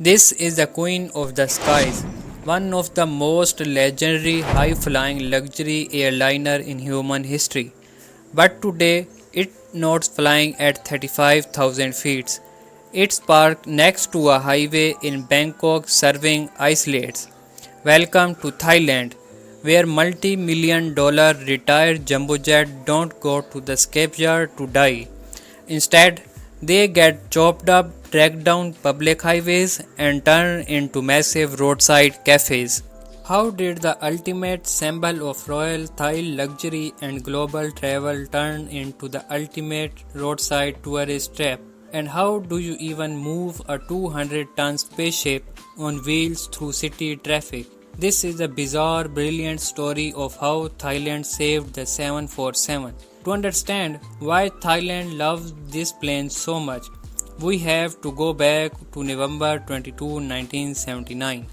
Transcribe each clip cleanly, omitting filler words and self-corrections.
This is the Queen of the Skies, one of the most legendary high-flying luxury airliner in human history. But today, it's not flying at 35,000 feet. It's parked next to a highway in Bangkok serving isolates. Welcome to Thailand, where multi-million dollar retired jumbo jet don't go to the scrapyard to die. Instead, they get chopped up, dragged down public highways, and turned into massive roadside cafes. How did the ultimate symbol of royal Thai luxury and global travel turn into the ultimate roadside tourist trap? And how do you even move a 200-ton spaceship on wheels through city traffic? This is a bizarre, brilliant story of how Thailand saved the 747. To understand why Thailand loves this plane so much, we have to go back to November 22, 1979.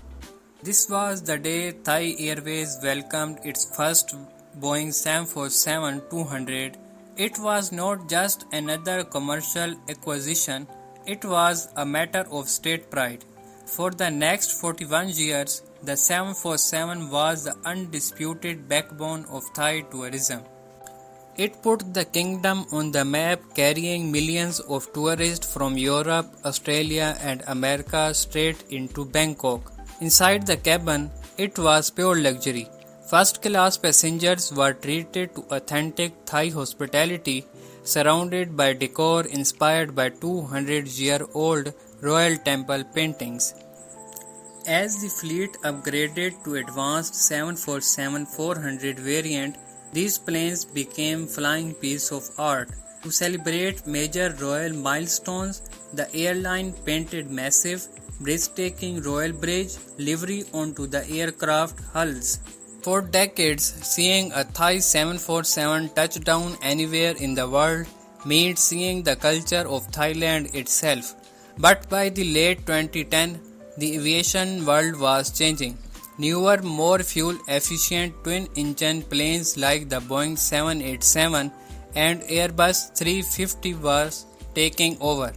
This was the day Thai Airways welcomed its first Boeing 747-200. It was not just another commercial acquisition, it was a matter of state pride. For the next 41 years, the 747 was the undisputed backbone of Thai tourism. It put the kingdom on the map, carrying millions of tourists from Europe, Australia, and America straight into Bangkok. Inside the cabin, it was pure luxury. First class passengers were treated to authentic Thai hospitality, surrounded by decor inspired by 200-year-old Royal Temple paintings. As the fleet upgraded to advanced 747-400 variant, these planes became flying pieces of art. To celebrate major royal milestones, the airline painted massive, breathtaking Royal Bridge livery onto the aircraft hulls. For decades, seeing a Thai 747 touchdown anywhere in the world meant seeing the culture of Thailand itself. But by the late 2010s, the aviation world was changing. Newer, more fuel-efficient twin-engine planes like the Boeing 787 and Airbus 350 were taking over.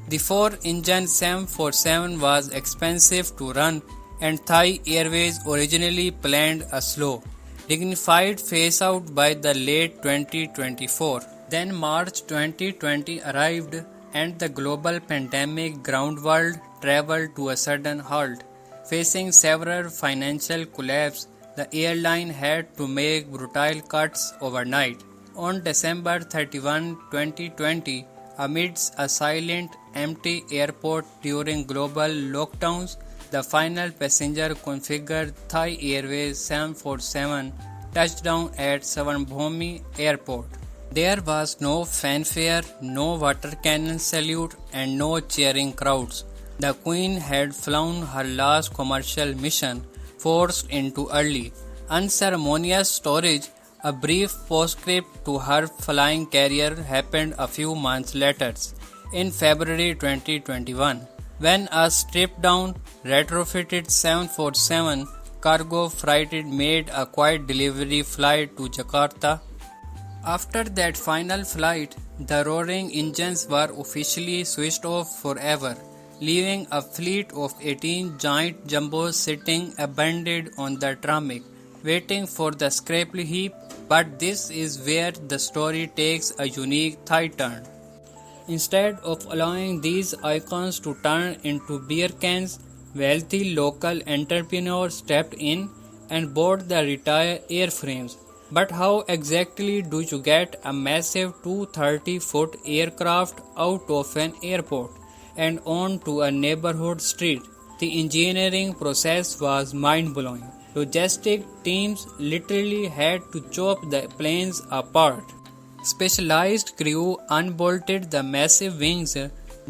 The four-engine 747 was expensive to run, and Thai Airways originally planned a slow, dignified phase-out by the late 2024. Then March 2020 arrived, and the global pandemic ground world traveled to a sudden halt. Facing several financial collapse, the airline had to make brutal cuts overnight. On December 31, 2020, amidst a silent, empty airport during global lockdowns, the final passenger-configured Thai Airways 747 touched down at Savarnabhumi Airport. There was no fanfare, no water cannon salute, and no cheering crowds. The Queen had flown her last commercial mission, forced into early, unceremonious storage. A brief postscript to her flying career happened a few months later, in February 2021, when a stripped-down, retrofitted 747 cargo freighter made a quiet delivery flight to Jakarta. After that final flight, the roaring engines were officially switched off forever, leaving a fleet of 18 giant jumbos sitting abandoned on the tarmac, waiting for the scrap heap. But this is where the story takes a unique Thai turn. Instead of allowing these icons to turn into beer cans, wealthy local entrepreneurs stepped in and bought the retired airframes. But how exactly do you get a massive 230-foot aircraft out of an airport and onto a neighborhood street? The engineering process was mind-blowing. Logistic teams literally had to chop the planes apart. Specialized crew unbolted the massive wings,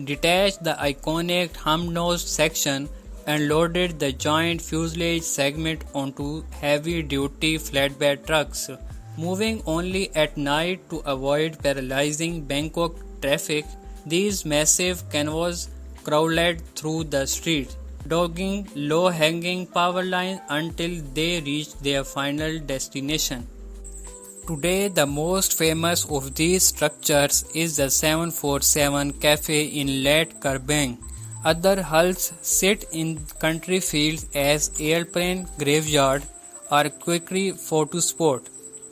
detached the iconic hum-nosed section, and loaded the giant fuselage segment onto heavy-duty flatbed trucks. Moving only at night to avoid paralyzing Bangkok traffic, these massive canvas crawled through the streets, dogging low-hanging power lines until they reached their final destination. Today, the most famous of these structures is the 747 Cafe in Lat Krabang, Other hulls sit in country fields as airplane graveyard or quickie photo spot.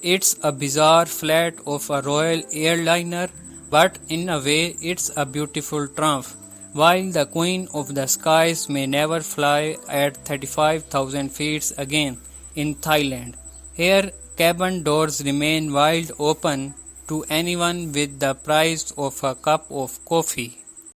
It's a bizarre flat of a royal airliner, but in a way it's a beautiful triumph. While the Queen of the Skies may never fly at 35,000 feet again in Thailand, here cabin doors remain wide open to anyone with the price of a cup of coffee.